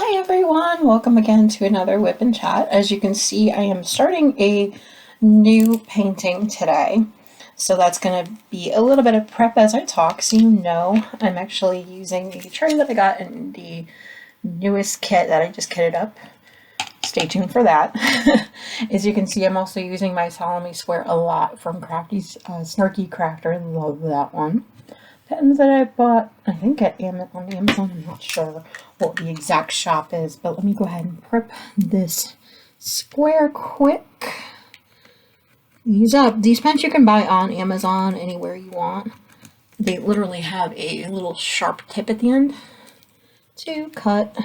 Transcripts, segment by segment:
Hi everyone, welcome again to another WIP and Chat. As you can see, I am starting a new painting today. So that's going to be a little bit of prep as I talk, so you know I'm actually using the tray that I got in the newest kit that I just kitted up. Stay tuned for that. As you can see, I'm also using my Salami Square a lot from Crafty's Snarky Crafter. Love that one. Pens that I bought, I think on Amazon. I'm not sure what the exact shop is, but let me go ahead and prep this square quick. These pens you can buy on Amazon anywhere you want. They literally have a little sharp tip at the end to cut.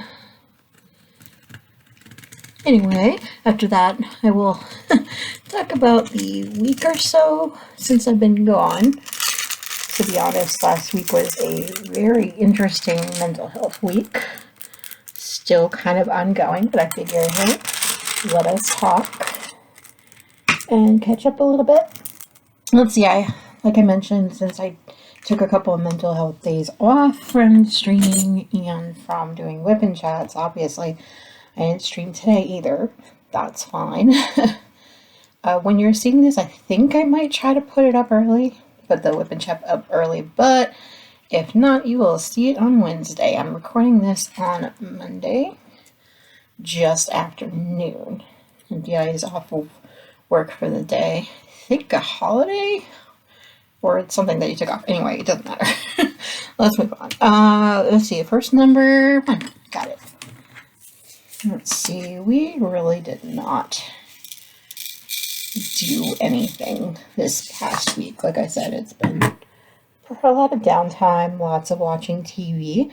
Anyway, after that, I will talk about the week or so since I've been gone. To be honest, last week was a very interesting mental health week. Still kind of ongoing, but I figure, hey, let us talk and catch up a little bit. Let's see, like I mentioned, since I took a couple of mental health days off from streaming and from doing WIP and chats, obviously, I didn't stream today either. That's fine. When you're seeing this, I think I might try to put it up early. Put the WIP and Chat up early, but if not, you will see it on Wednesday. I'm recording this on Monday, just after noon. And DI is off of work for the day. I think a holiday, or it's something that you took off. Anyway, it doesn't matter. Let's move on. Let's see, first number one. Got it. Let's see, we really did not do anything this past week. Like I said, it's been a lot of downtime, lots of watching TV.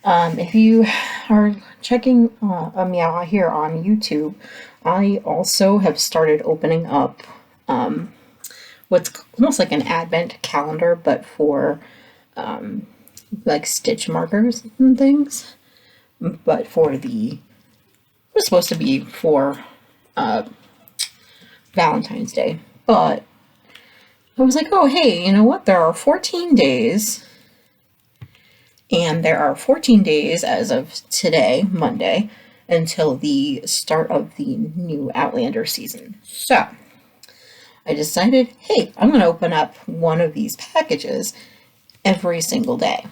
If you are checking me out here on YouTube, I also have started opening up what's almost like an advent calendar, but for like stitch markers and things. But for it was supposed to be for Valentine's Day, but I was like, oh, hey, you know what? There are 14 days, and there are 14 days as of today, Monday, until the start of the new Outlander season. So I decided, hey, I'm going to open up one of these packages every single day.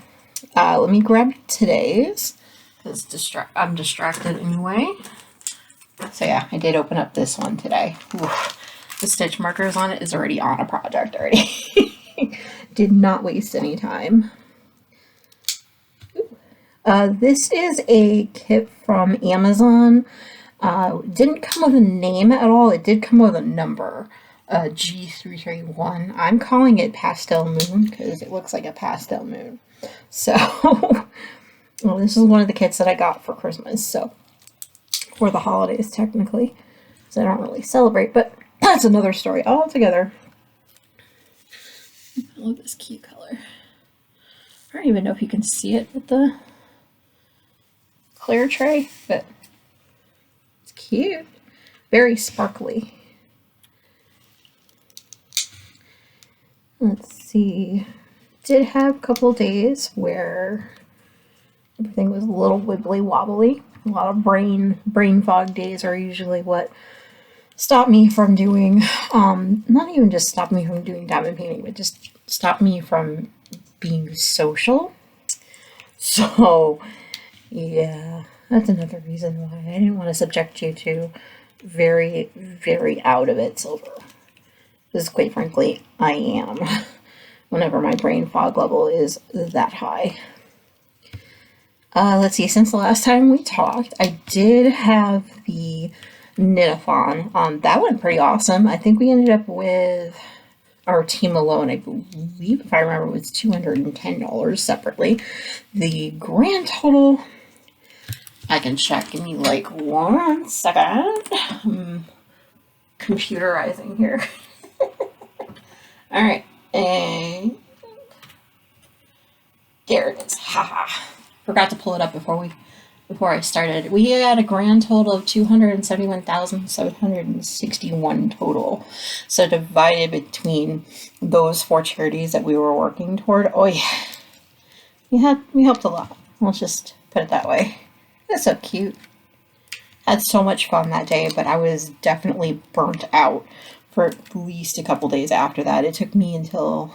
Let me grab today's, because I'm distracted anyway. So yeah, I did open up this one today. Oof. The stitch markers on it is already on a project already. Did not waste any time. This is a kit from Amazon. Didn't come with a name at all. It did come with a number, G331. I'm calling it Pastel Moon because it looks like a pastel moon. So, well, this is one of the kits that I got for Christmas. So, for the holidays, technically, because I don't really celebrate, but that's another story altogether. I love this cute color. I don't even know if you can see it with the clear tray, but it's cute. Very sparkly. Let's see. Did have a couple days where everything was a little wibbly wobbly. A lot of brain fog days are usually what stop me from doing, not even just stop me from doing diamond painting, but just stop me from being social. So, yeah, that's another reason why I didn't want to subject you to very, very out of it silver. Because quite frankly, I am, whenever my brain fog level is that high. Let's see, since the last time we talked, I did have the knit-a-thon. That went pretty awesome. I think we ended up with our team alone, I believe, if I remember, it was $210 separately. The grand total, I can check. Give me like 1 second. I'm computerizing here. All right, and there it is. Haha. Forgot to pull it up before I started. We had a grand total of 271,761 total. So divided between those 4 charities that we were working toward. Oh yeah, we helped a lot. Let's just put it that way. That's so cute. Had so much fun that day, but I was definitely burnt out for at least a couple days after that. It took me until,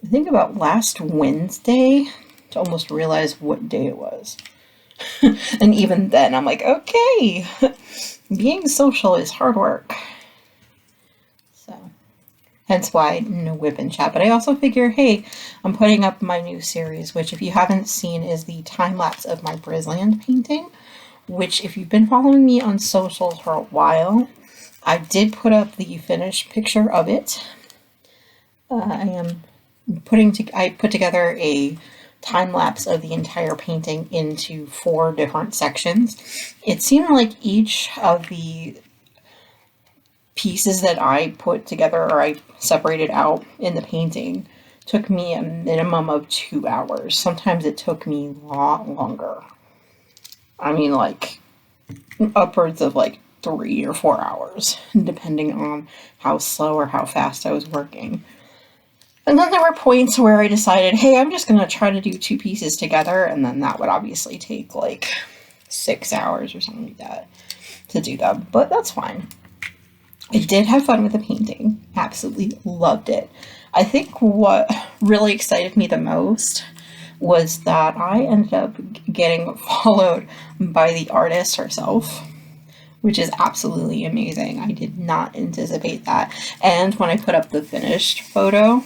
I think, about last Wednesday to almost realize what day it was. And even then, I'm like, okay, being social is hard work. So, hence why no WIP in chat. But I also figure, hey, I'm putting up my new series, which if you haven't seen is the time-lapse of my Brisland painting, which if you've been following me on socials for a while, I did put up the finished picture of it. I put together a time-lapse of the entire painting into 4 different sections. It seemed like each of the pieces that I put together, or I separated out in the painting, took me a minimum of 2 hours. Sometimes it took me a lot longer. I mean, like, upwards of like 3 or 4 hours, depending on how slow or how fast I was working. And then there were points where I decided, hey, I'm just going to try to do 2 pieces together, and then that would obviously take like 6 hours or something like that to do them, but that's fine. I did have fun with the painting. Absolutely loved it. I think what really excited me the most was that I ended up getting followed by the artist herself, which is absolutely amazing. I did not anticipate that. And when I put up the finished photo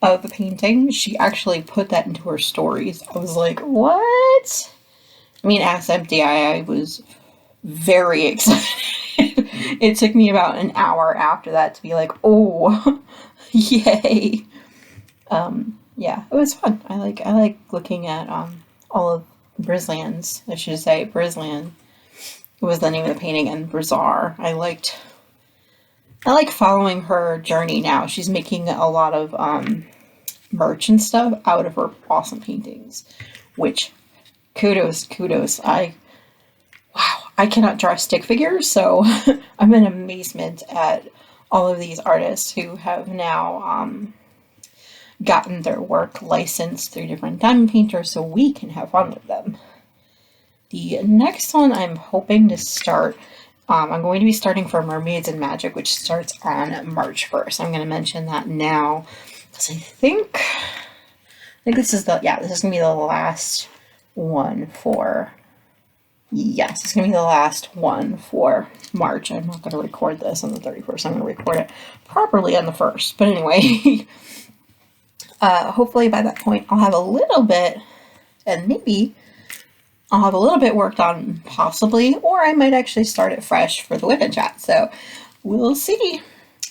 of the painting, she actually put that into her stories. I was like, what? I mean, as empty, I was very excited. It took me about an hour after that to be like, oh, yay. Yeah, it was fun. I like looking at all of Brisland's, I should say, Brisland was the name of the painting, and Brizar. I like following her journey now. She's making a lot of merch and stuff out of her awesome paintings, which kudos. Wow, I cannot draw stick figures, so I'm in amazement at all of these artists who have now gotten their work licensed through different diamond painters so we can have fun with them. The next one I'm hoping to start, I'm going to be starting for Mermaids and Magic, which starts on March 1st. I'm going to mention that now because I think this is going to be the last one for, yes, it's going to be the last one for March. I'm not going to record this on the 31st. I'm going to record it properly on the 1st. But anyway, hopefully by that point I'll have a little bit, and maybe I'll have a little bit worked on possibly, or I might actually start it fresh for the WIP and chat. So we'll see.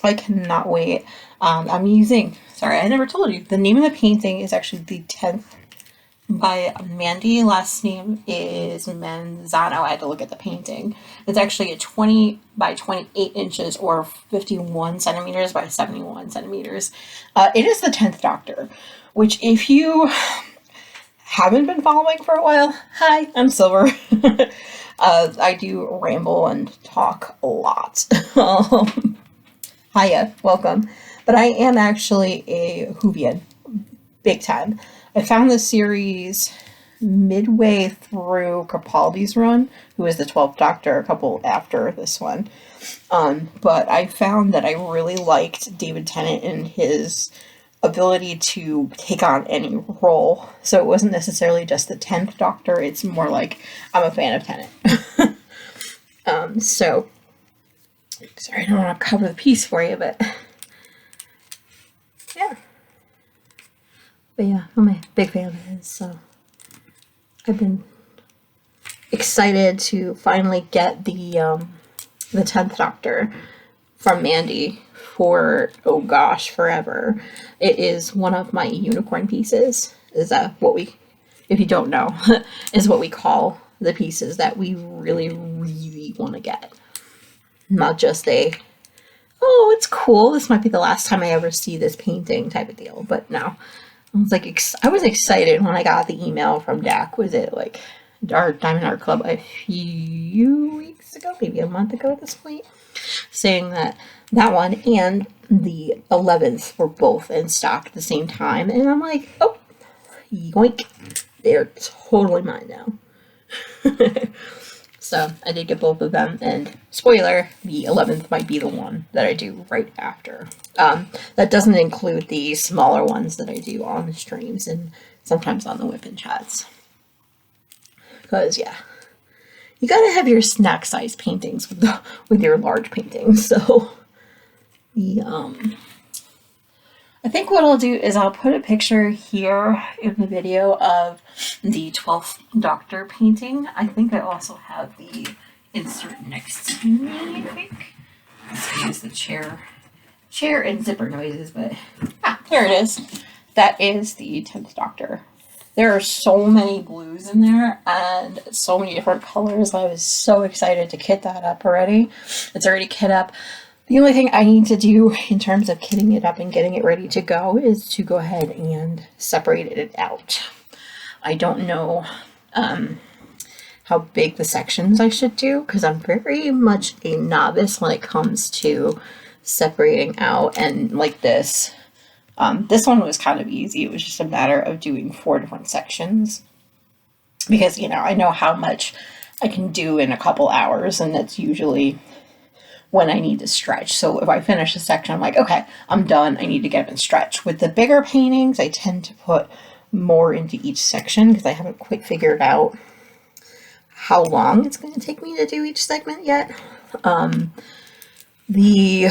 I cannot wait. I'm using, sorry, I never told you, the name of the painting is actually the 10th by Mandy. Last name is Manzano. I had to look at the painting. It's actually a 20 by 28 inches or 51 centimeters by 71 centimeters. It is the 10th Doctor, which if you haven't been following for a while, hi, I'm Silver. I do ramble and talk a lot. Hiya, welcome. But I am actually a Whovian, big time. I found this series midway through Capaldi's run, who is the 12th Doctor, a couple after this one. But I found that I really liked David Tennant and his ability to take on any role. So it wasn't necessarily just the 10th Doctor, it's more like I'm a fan of Tennant. So, sorry, I don't want to cover the piece for you, but yeah. But yeah, I'm a big fan of his, so I've been excited to finally get the 10th Doctor from Mandy for, oh gosh, forever. It is one of my unicorn pieces. Is that what we, if you don't know, is what we call the pieces that we really, really want to get. Not just a, oh, it's cool, this might be the last time I ever see this painting type of deal, but no. I was excited when I got the email from DAC. Was it like our Diamond Art Club a few weeks ago, maybe a month ago at this point, saying that that one and the 11th were both in stock at the same time, and I'm like, oh, yoink, they're totally mine now. So I did get both of them, and spoiler, the 11th might be the one that I do right after. That doesn't include the smaller ones that I do on the streams and sometimes on the WIP and chats. Because, yeah, you gotta have your snack size paintings with your large paintings. So, I think what I'll do is I'll put a picture here in the video of the 12th Doctor painting. I think I also have the insert next to me, I think. Let's use the chair and zipper noises, but there it is. That is the 10th Doctor. There are so many blues in there and so many different colors. I was so excited to kit that up already. It's already kit up. The only thing I need to do in terms of kitting it up and getting it ready to go is to go ahead and separate it out. I don't know how big the sections I should do because I'm very much a novice when it comes to separating out, and like this. This one was kind of easy. It was just a matter of doing 4 different sections because, you know, I know how much I can do in a couple hours, and that's usually when I need to stretch. So if I finish a section, I'm like, okay, I'm done. I need to get up and stretch. With the bigger paintings, I tend to put more into each section because I haven't quite figured out how long it's going to take me to do each segment yet. We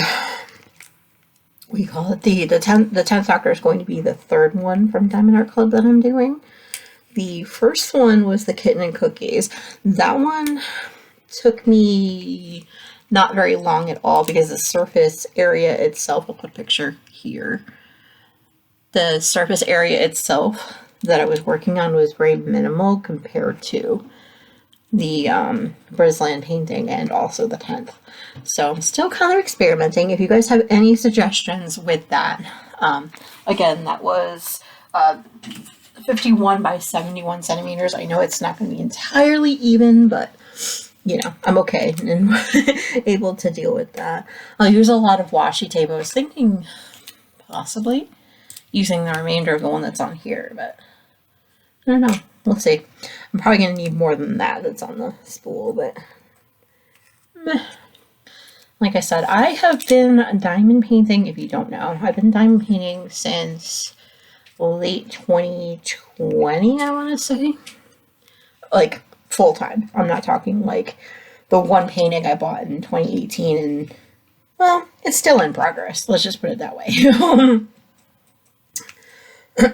call it the 10th Doctor is going to be the 3rd one from Diamond Art Club that I'm doing. The first one was the Kitten and Cookies. That one took me not very long at all because the surface area itself, I'll put a picture here. The surface area itself that I was working on was very minimal compared to the Brisland painting and also the 10th. So I'm still kind of experimenting. If you guys have any suggestions with that, again, that was 51 by 71 centimeters. I know it's not going to be entirely even, but you know, I'm okay and able to deal with that. I'll use a lot of washi tape. I was thinking possibly using the remainder of the one that's on here, but I don't know. We'll see. I'm probably going to need more than that's on the spool, but meh. Like I said, I have been diamond painting, if you don't know. I've been diamond painting since late 2020, I want to say. Like, full-time. I'm not talking like the one painting I bought in 2018 and, well, it's still in progress. Let's just put it that way.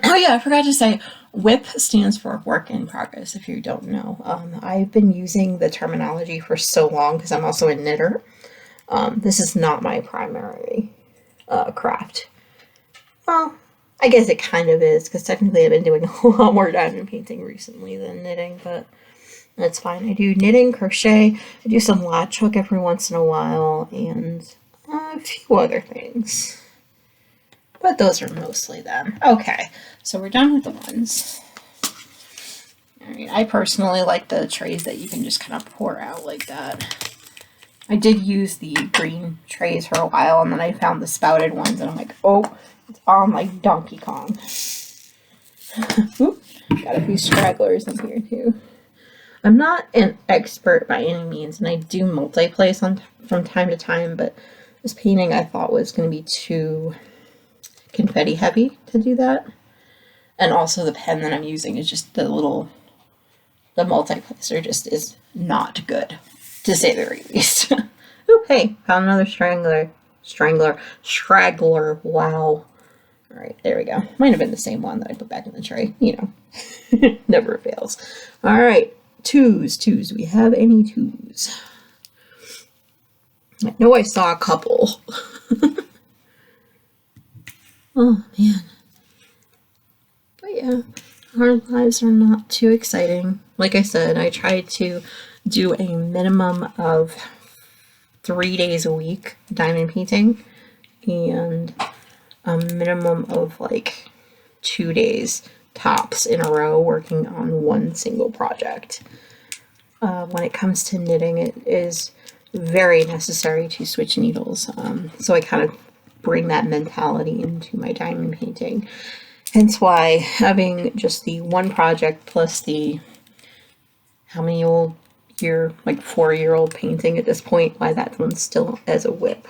Oh yeah, I forgot to say, WIP stands for work in progress, if you don't know. I've been using the terminology for so long because I'm also a knitter. This is not my primary craft. Well, I guess it kind of is because technically I've been doing a lot more diamond painting recently than knitting, but that's fine. I do knitting, crochet, I do some latch hook every once in a while, and a few other things. But those are mostly them. Okay, so we're done with the ones. Alright, I personally like the trays that you can just kind of pour out like that. I did use the green trays for a while, and then I found the spouted ones, and I'm like, oh, it's on like Donkey Kong. Oop, got a few stragglers in here too. I'm not an expert by any means, and I do multi-play from time to time, but this painting I thought was going to be too confetti heavy to do that. And also the pen that I'm using is just the multi-placer just is not good, to say the very least. Ooh, hey, found another straggler, wow. Alright, there we go. Might have been the same one that I put back in the tray, you know. Never fails. Alright, twos. Do we have any twos? I know I saw a couple. Oh, man. But yeah, our lives are not too exciting. Like I said, I tried to do a minimum of 3 days a week diamond painting and a minimum of like 2 days tops in a row working on one single project. When it comes to knitting, it is very necessary to switch needles. So I kind of bring that mentality into my diamond painting. Hence why having just the one project plus the how many old year, like 4-year-old painting at this point, why that one's still as a WIP.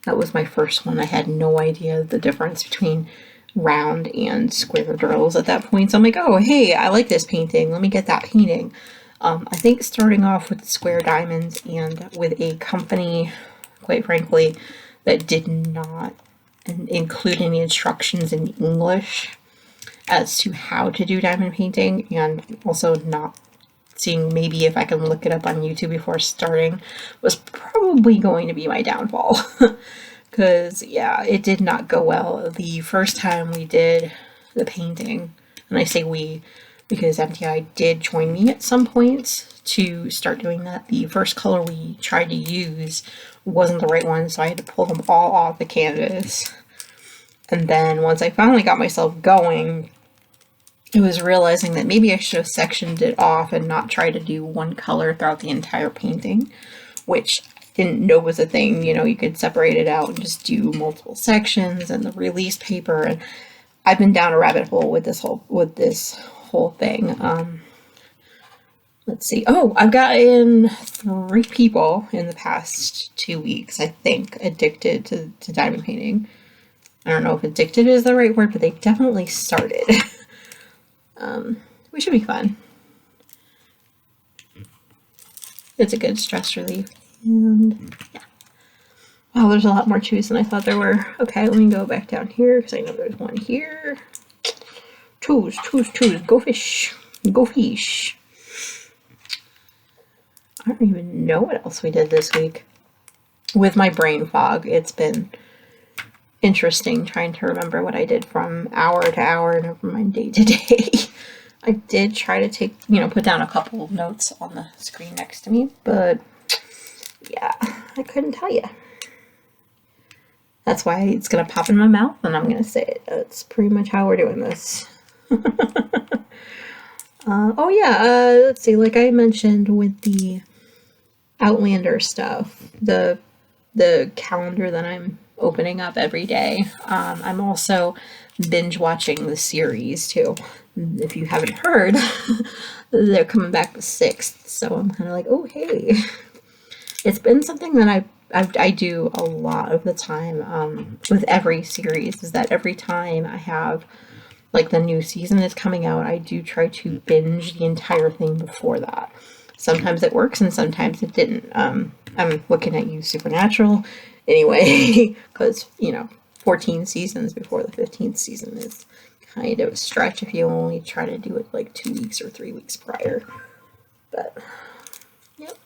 That was my first one. I had no idea the difference between round and square drills at that point. So I'm like, oh, hey, I like this painting. Let me get that painting. I think starting off with square diamonds and with a company, quite frankly, that did not include any instructions in English as to how to do diamond painting, and also not seeing maybe if I can look it up on YouTube before starting, was probably going to be my downfall. Because, yeah, it did not go well. The first time we did the painting, and I say we because MTI did join me at some points to start doing that. The first color we tried to use wasn't the right one, so I had to pull them all off the canvas. And then once I finally got myself going, it was realizing that maybe I should have sectioned it off and not try to do one color throughout the entire painting, which I didn't know was a thing. You know, you could separate it out and just do multiple sections and the release paper. And I've been down a rabbit hole with this whole thing. Let's see. Oh, I've gotten 3 people in the past 2 weeks, I think, addicted to diamond painting. I don't know if addicted is the right word, but they definitely started. Which should be fun. It's a good stress relief. And yeah. Wow, there's a lot more chews than I thought there were. Okay, let me go back down here because I know there's one here. Chews. Go fish. Go fish. I don't even know what else we did this week. With my brain fog, it's been interesting trying to remember what I did from hour to hour, never mind day to day. I did try to put down a couple of notes on the screen next to me, but yeah, I couldn't tell you. That's why it's going to pop in my mouth and I'm going to say it. That's pretty much how we're doing this. Oh yeah, let's see, like I mentioned with the Outlander stuff, the calendar that I'm opening up every day. I'm also binge watching the series too. If you haven't heard, they're coming back the 6th, so I'm kind of like, oh hey. It's been something that I do a lot of the time with every series, is that every time I have like the new season is coming out, I do try to binge the entire thing before that. Sometimes it works and sometimes it didn't. I'm looking at you, Supernatural, anyway, because, 14 seasons before the 15th season is kind of a stretch if you only try to do it like 2 weeks or 3 weeks prior. But, yep.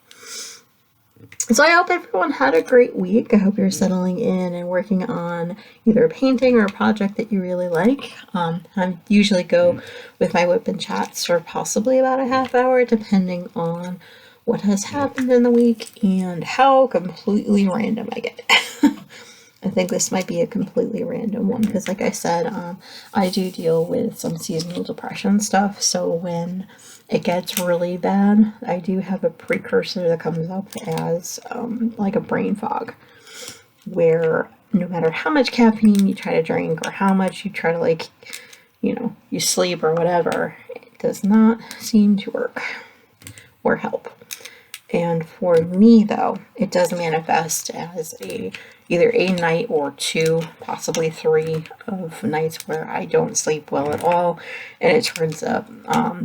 So I hope everyone had a great week. I hope you're settling in and working on either a painting or a project that you really like. I usually go with my WIP and chats for possibly about a half hour, depending on what has happened in the week and how completely random I get. I think this might be a completely random one because, like I said, I do deal with some seasonal depression stuff. So when it gets really bad, I do have a precursor that comes up as like a brain fog, where no matter how much caffeine you try to drink or how much you try to you sleep or whatever, it does not seem to work or help. And for me, though, it does manifest as either a night or 2, possibly 3 of nights where I don't sleep well at all, and it turns up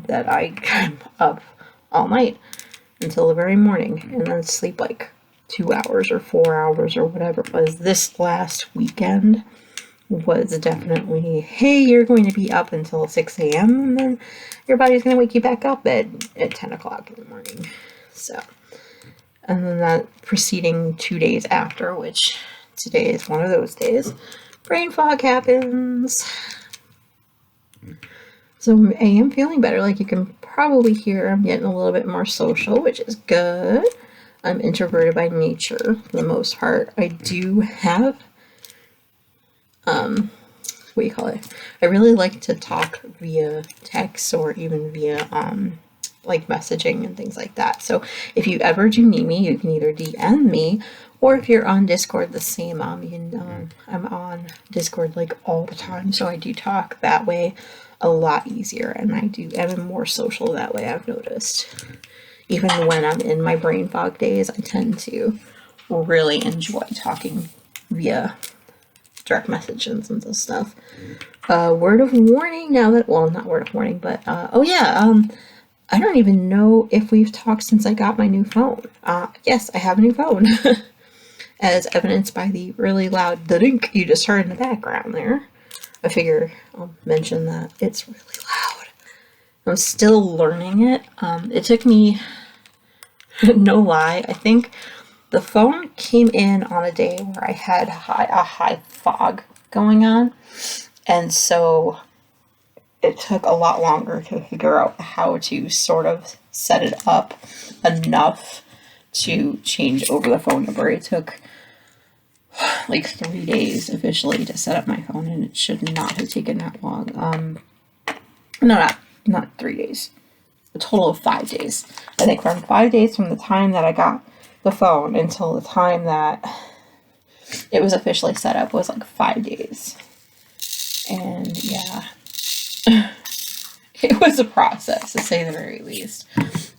that I'm up all night until the very morning, and then sleep like 2 hours or 4 hours or whatever it was. This last weekend was definitely, hey, you're going to be up until 6 a.m. and then your body's going to wake you back up at 10 o'clock in the morning. So, and then that preceding 2 days after, which today is one of those days, brain fog happens. So I am feeling better. Like you can probably hear, I'm getting a little bit more social, which is good. I'm introverted by nature for the most part. I do have, what do you call it? I really like to talk via text or even via, like messaging and things like that. So if you ever do need me, you can either DM me, or if you're on Discord, the same. I'm on Discord like all the time, so I do talk that way. a lot easier, and I'm more social that way, I've noticed. Even when I'm in my brain fog days, I tend to really enjoy talking via direct messages and this stuff. Word of warning now that, well, not word of warning, but, I don't even know if we've talked since I got my new phone. Yes, I have a new phone. As evidenced by the really loud dink you just heard in the background there. I figure I'll mention that it's really loud. I'm still learning it. It took me, no lie, I think the phone came in on a day where I had a high fog going on. And so it took a lot longer to figure out how to sort of set it up enough to change over the phone number. It took like 3 days officially to set up my phone, and it should not have taken that long. No, not 3 days. A total of 5 days. I think from 5 days from the time that I got the phone until the time that it was officially set up was like 5 days. And yeah, it was a process, to say the very least.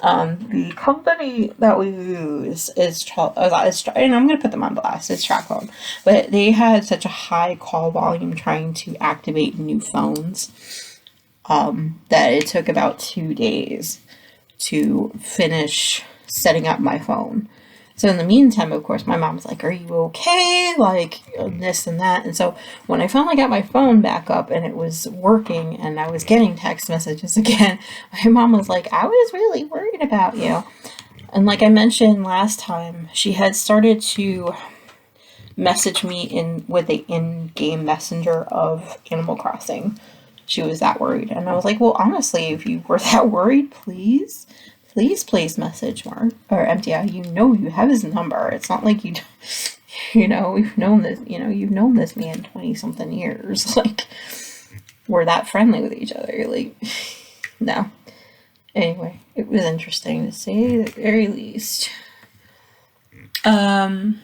The company that we use is, and I'm going to put them on blast, it's TrackPhone, but they had such a high call volume trying to activate new phones that it took about 2 days to finish setting up my phone. So in the meantime, of course, my mom's like, are you okay? Like, this and that. And so when I finally got my phone back up and it was working and I was getting text messages again, my mom was like, I was really worried about you. And like I mentioned last time, she had started to message me with the in-game messenger of Animal Crossing. She was that worried. And I was like, well, honestly, if you were that worried, please message Mark or MTI. You know you have his number. It's not like we've known this. You've known this man 20 something years. Like, we're that friendly with each other. Like, no. Anyway, it was interesting to say the very least. Oh,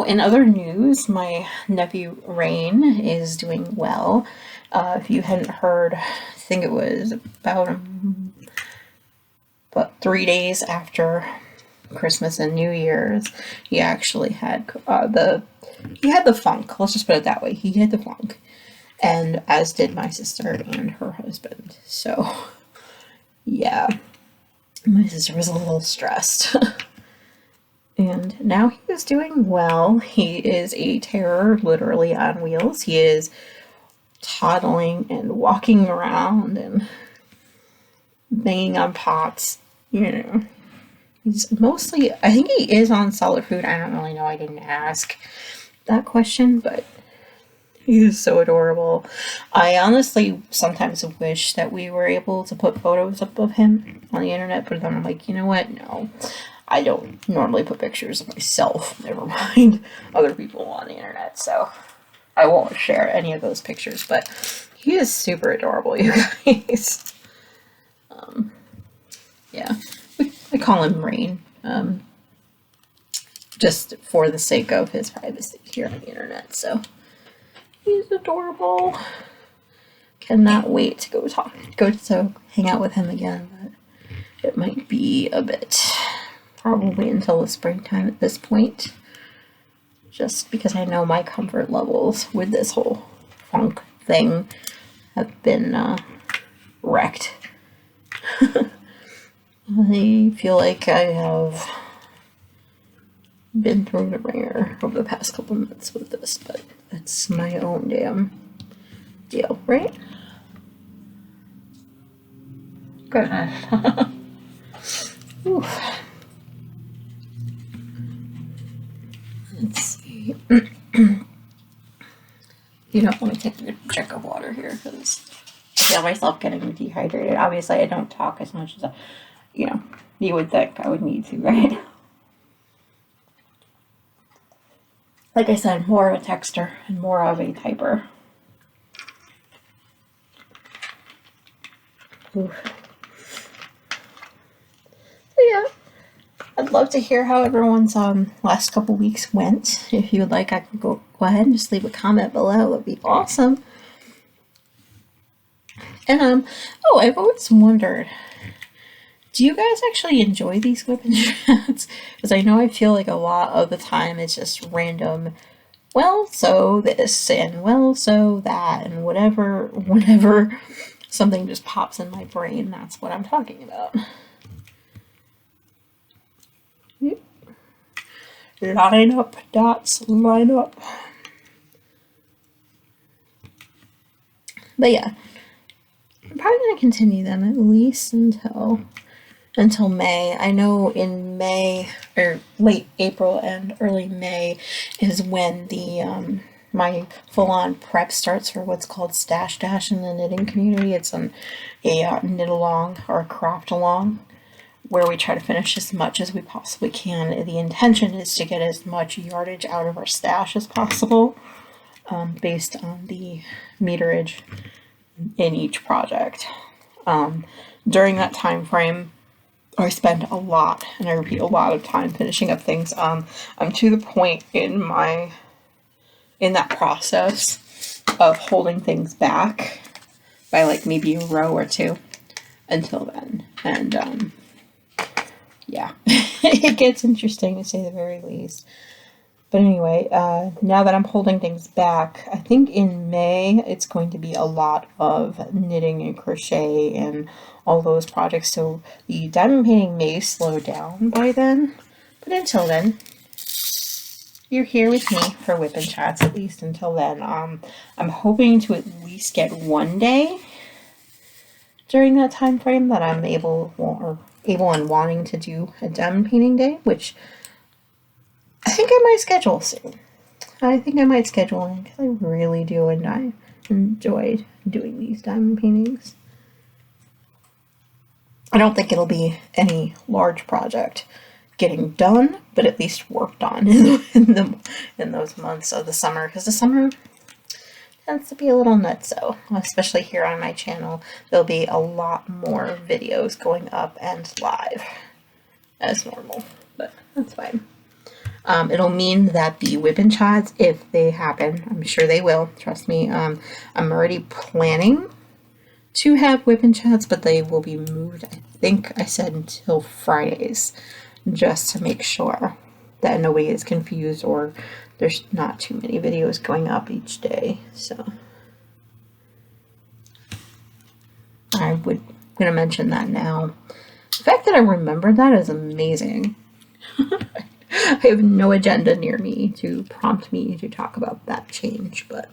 in other news, my nephew Rain is doing well. If you hadn't heard, I think it was about 3 days after Christmas and New Year's, he actually had the funk. Let's just put it that way. He had the funk, and as did my sister and her husband. So, yeah, my sister was a little stressed. And now he is doing well. He is a terror, literally on wheels. He is toddling and walking around and banging on pots. He's mostly, I think he is on solid food. I don't really know. I didn't ask that question, but he's so adorable. I honestly sometimes wish that we were able to put photos up of him on the internet, but then I'm like, you know what? No, I don't normally put pictures of myself, never mind other people on the internet, so I won't share any of those pictures, but he is super adorable, you guys. Yeah, I call him Rain, just for the sake of his privacy here on the internet, so he's adorable. Cannot wait to go hang out with him again, but it might be a bit, probably until the springtime at this point, just because I know my comfort levels with this whole funk thing have been wrecked. I feel like I have been through the ringer over the past couple months with this, but it's my own damn deal, right? Goodness. Oof. Let's see. Let me take a good drink of water here, because I feel myself getting dehydrated. Obviously, I don't talk as much as you would think I would need to, right? Like I said, more of a texter and more of a typer. Oof. So yeah, I'd love to hear how everyone's last couple weeks went. If you would like, I can go ahead and just leave a comment below. That'd be awesome. And oh, I've always wondered, do you guys actually enjoy these whip and chats? Because I know I feel like a lot of the time it's just random, well, so this, and well, so that, and whatever, whenever something just pops in my brain, that's what I'm talking about. Yep. Line up, dots, line up. But yeah, I'm probably going to continue them at least until May. I know in May, or late April and early May, is when the my full-on prep starts for what's called Stash Dash in the knitting community. It's a knit along or a craft along where we try to finish as much as we possibly can. The intention is to get as much yardage out of our stash as possible, based on the meterage in each project. During that time frame, I spend a lot, and I repeat, a lot of time finishing up things. I'm to the point in that process of holding things back by like maybe a row or two until then. And yeah, it gets interesting to say the very least. But anyway, now that I'm holding things back, I think in May it's going to be a lot of knitting and crochet and all those projects. So the diamond painting may slow down by then. But until then, you're here with me for whip and chats, at least until then. I'm hoping to at least get one day during that time frame that I'm able and wanting to do a diamond painting day, which I think I might schedule soon. I think I might schedule it because I really do, and I enjoyed doing these diamond paintings. I don't think it'll be any large project getting done, but at least worked on in those months of the summer, because the summer tends to be a little nutso, especially here on my channel. There'll be a lot more videos going up and live as normal, but that's fine. It'll mean that the whip and chats, if they happen, I'm sure they will, trust me, I'm already planning to have whip and chats, but they will be moved, I think I said, until Fridays, just to make sure that nobody is confused or there's not too many videos going up each day. So I'm going to mention that now. The fact that I remembered that is amazing. I have no agenda near me to prompt me to talk about that change, but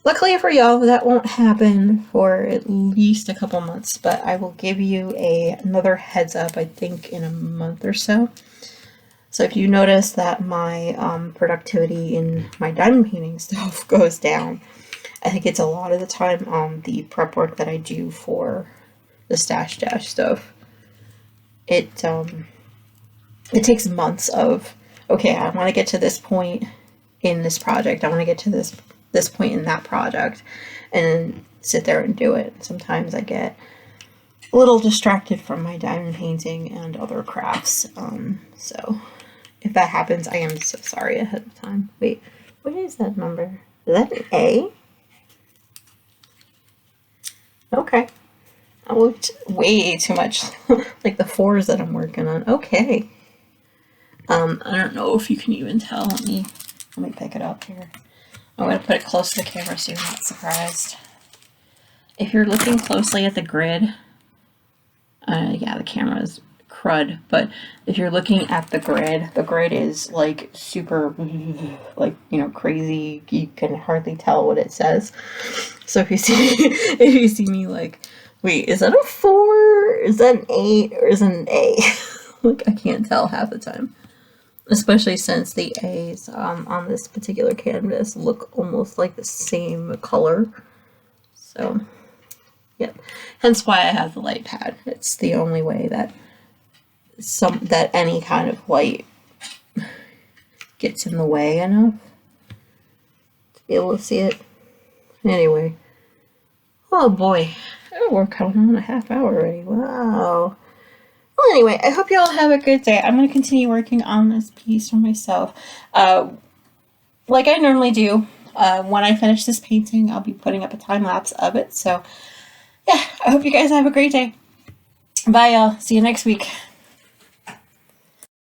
luckily for y'all, that won't happen for at least a couple months, but I will give you another heads up, I think, in a month or so. So if you notice that my productivity in my diamond painting stuff goes down, I think it's a lot of the time on the prep work that I do for the Stash Dash stuff. It takes months of, okay, I want to get to this point in this project. I want to get to this point in that project, and sit there and do it. Sometimes I get a little distracted from my diamond painting and other crafts. So if that happens, I am so sorry ahead of time. Wait, what is that number? Is that an A? Okay. I looked way too much like the 4s that I'm working on. Okay. I don't know if you can even tell. Let me pick it up here. I'm going to put it close to the camera so you're not surprised. If you're looking closely at the grid, yeah, the camera's crud, but if you're looking at the grid is like super, like, you know, crazy. You can hardly tell what it says. So if you see me like, wait, is that a 4? Is that an 8? Or is it an A? Like, I can't tell half the time. Especially since the A's on this particular canvas look almost like the same color. So, yep. Hence why I have the light pad. It's the only way that any kind of light gets in the way enough to be able to see it. Anyway. Oh boy. Oh, we're coming on a half hour already. Wow. Well, anyway, I hope you all have a good day. I'm going to continue working on this piece for myself. Like I normally do, when I finish this painting, I'll be putting up a time lapse of it. So yeah, I hope you guys have a great day. Bye, y'all. See you next week.